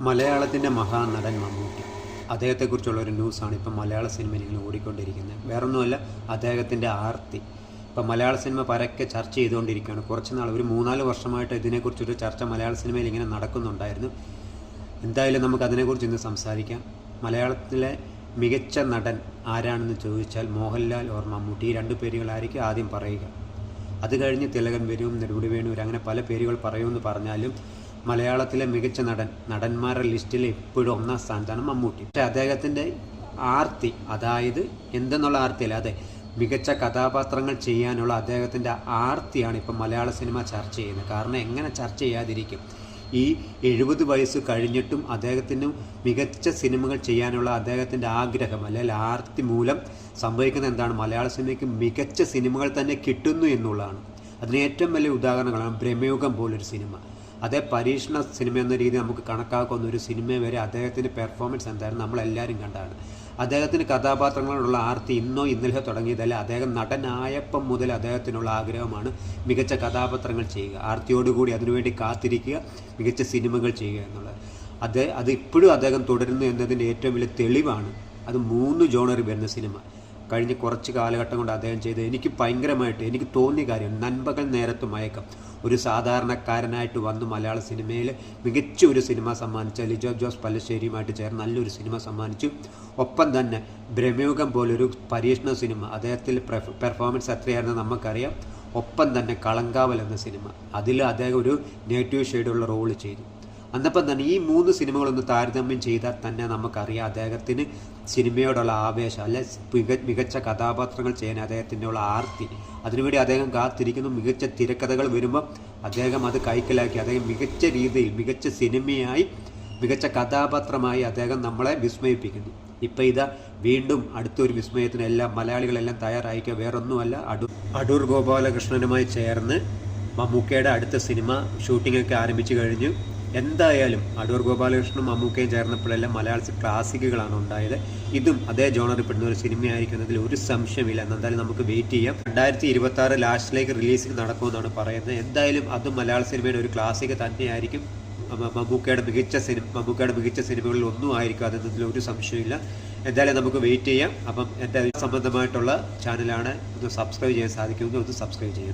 മലയാളത്തിൻ്റെ മഹാനടൻ മമ്മൂട്ടി, അദ്ദേഹത്തെക്കുറിച്ചുള്ള ഒരു ന്യൂസാണ് ഇപ്പം മലയാള സിനിമയിൽ ഇങ്ങനെ ഓടിക്കൊണ്ടിരിക്കുന്നത്. വേറൊന്നുമല്ല, അദ്ദേഹത്തിൻ്റെ ആർത്തി. ഇപ്പം മലയാള സിനിമ പരക്കെ ചർച്ച ചെയ്തുകൊണ്ടിരിക്കുകയാണ്. കുറച്ച് നാൾ, ഒരു 3-4 വർഷമായിട്ട് ഇതിനെക്കുറിച്ചൊരു ചർച്ച മലയാള സിനിമയിൽ ഇങ്ങനെ നടക്കുന്നുണ്ടായിരുന്നു. എന്തായാലും നമുക്ക് അതിനെക്കുറിച്ച് ഇന്ന് സംസാരിക്കാം. മലയാളത്തിലെ മികച്ച നടൻ ആരാണെന്ന് ചോദിച്ചാൽ മോഹൻലാൽ ഓർ മമ്മൂട്ടി, ഈ 2 പേരുകളായിരിക്കും ആദ്യം പറയുക. അത് കഴിഞ്ഞ് തിലകൻ വരും, നെടുമുടി വേണു വരും, അങ്ങനെ പല പേരുകൾ പറയുമെന്ന് പറഞ്ഞാലും മലയാളത്തിലെ മികച്ച നടന്മാരുടെ ലിസ്റ്റിൽ എപ്പോഴും 1ാം സ്ഥാനത്താണ് മമ്മൂട്ടി. പക്ഷേ അദ്ദേഹത്തിൻ്റെ ആർത്തി, അതായത് എന്തെന്നുള്ള ആർത്തിയല്ല, അതെ, മികച്ച കഥാപാത്രങ്ങൾ ചെയ്യാനുള്ള അദ്ദേഹത്തിൻ്റെ ആർത്തിയാണ് ഇപ്പം മലയാള സിനിമ ചർച്ച ചെയ്യുന്നത്. കാരണം എങ്ങനെ ചർച്ച ചെയ്യാതിരിക്കും? ഈ 70 വയസ്സ് കഴിഞ്ഞിട്ടും അദ്ദേഹത്തിന് മികച്ച സിനിമകൾ ചെയ്യാനുള്ള അദ്ദേഹത്തിൻ്റെ ആഗ്രഹം അല്ലെങ്കിൽ ആർത്തി മൂലം സംഭവിക്കുന്നത് എന്താണ്? മലയാള സിനിമയ്ക്ക് മികച്ച സിനിമകൾ തന്നെ കിട്ടുന്നു എന്നുള്ളതാണ്. അതിന് ഏറ്റവും വലിയ ഉദാഹരണങ്ങളാണ് ബ്രഹ്മയുഗം പോലൊരു സിനിമ. അതേ പരീക്ഷണ സിനിമ എന്ന രീതി നമുക്ക് കണക്കാക്കുന്ന ഒരു സിനിമ വരെ അദ്ദേഹത്തിൻ്റെ പെർഫോമൻസ് എന്തായിരുന്നു നമ്മളെല്ലാവരും കണ്ടാണ്. അദ്ദേഹത്തിന് കഥാപാത്രങ്ങളോടുള്ള ആർത്തി ഇന്നോ ഇന്നലെ തുടങ്ങിയതല്ല. അദ്ദേഹം നടനായപ്പം മുതൽ അദ്ദേഹത്തിനുള്ള ആഗ്രഹമാണ് മികച്ച കഥാപാത്രങ്ങൾ ചെയ്യുക, ആർത്തിയോടുകൂടി അതിനുവേണ്ടി കാത്തിരിക്കുക, മികച്ച സിനിമകൾ ചെയ്യുക എന്നുള്ളത്. അത് ഇപ്പോഴും അദ്ദേഹം തുടരുന്നു എന്നതിൻ്റെ ഏറ്റവും വലിയ തെളിവാണ് അത് 3 ജോണറിൽ വരുന്ന സിനിമ. കഴിഞ്ഞ കുറച്ച് കാലഘട്ടം കൊണ്ട് അദ്ദേഹം ചെയ്ത് എനിക്ക് ഭയങ്കരമായിട്ട് എനിക്ക് തോന്നിയ കാര്യം, നൻപകൽ നേരത്ത് മയക്കം. ഒരു സാധാരണക്കാരനായിട്ട് വന്ന് മലയാള സിനിമയിൽ മികച്ച ഒരു സിനിമ സമ്മാനിച്ച ലിജോ ജോസ് പല്ലശ്ശേരിയുമായിട്ട് ചേർന്ന് നല്ലൊരു സിനിമ സമ്മാനിച്ചു. ഒപ്പം തന്നെ ബ്രഹ്മയുഗം പോലൊരു പരീക്ഷണ സിനിമ, അദ്ദേഹത്തിൽ പെർഫോമൻസ് എത്രയായിരുന്നു നമുക്കറിയാം. ഒപ്പം തന്നെ കളങ്കാവൽ എന്ന സിനിമ, അതിൽ അദ്ദേഹം ഒരു നെഗറ്റീവ് ഷെയ്ഡുള്ള റോള് ചെയ്തു. അന്നപ്പം തന്നെ ഈ 3 സിനിമകളൊന്ന് താരതമ്യം ചെയ്താൽ തന്നെ നമുക്കറിയാം അദ്ദേഹത്തിന് സിനിമയോടുള്ള ആവേശം, അല്ലെ മികച്ച കഥാപാത്രങ്ങൾ ചെയ്യാൻ അദ്ദേഹത്തിൻ്റെ ഉള്ള ആർത്തി. അതിനുവേണ്ടി അദ്ദേഹം കാത്തിരിക്കുന്നു. മികച്ച തിരക്കഥകൾ വരുമ്പം അദ്ദേഹം അത് കൈക്കലാക്കി അദ്ദേഹം മികച്ച രീതിയിൽ മികച്ച സിനിമയായി മികച്ച കഥാപാത്രമായി അദ്ദേഹം നമ്മളെ വിസ്മയിപ്പിക്കുന്നു. ഇപ്പം ഇതാ വീണ്ടും അടുത്തൊരു വിസ്മയത്തിന് മലയാളികളെല്ലാം തയ്യാറായിക്കുക. വേറൊന്നുമല്ല, അടൂർ ഗോപാലകൃഷ്ണനുമായി ചേർന്ന് മമ്മൂക്കയുടെ അടുത്ത സിനിമ ഷൂട്ടിങ്ങൊക്കെ ആരംഭിച്ചു കഴിഞ്ഞു. എന്തായാലും അടൂർ ഗോപാലകൃഷ്ണനും മമ്മൂക്കയും ചേർന്നപ്പോഴെല്ലാം മലയാളത്തിൽ ക്ലാസിക്കുകളാണ് ഉണ്ടായത്. ഇതും അതേ ജോണറിൽ പെടുന്ന ഒരു സിനിമയായിരിക്കുന്നതിൽ ഒരു സംശയമില്ല. എന്തായാലും നമുക്ക് വെയിറ്റ് ചെയ്യാം. 2026 ലാസ്റ്റിലേക്ക് റിലീസിങ് നടക്കുമെന്നാണ് പറയുന്നത്. എന്തായാലും അതും മലയാള സിനിമയുടെ ഒരു ക്ലാസിക് തന്നെയായിരിക്കും. മമ്മൂക്കയുടെ മികച്ച സിനിമകളിൽ ഒന്നും ആയിരിക്കും അതെന്നതിൽ ഒരു സംശയമില്ല. എന്തായാലും നമുക്ക് വെയിറ്റ് ചെയ്യാം. അപ്പം എൻ്റെ സംബന്ധമായിട്ടുള്ള ചാനലാണ്, ഒന്ന് സബ്സ്ക്രൈബ് ചെയ്യാൻ സാധിക്കുമെങ്കിൽ ഒന്ന് സബ്സ്ക്രൈബ് ചെയ്യാം.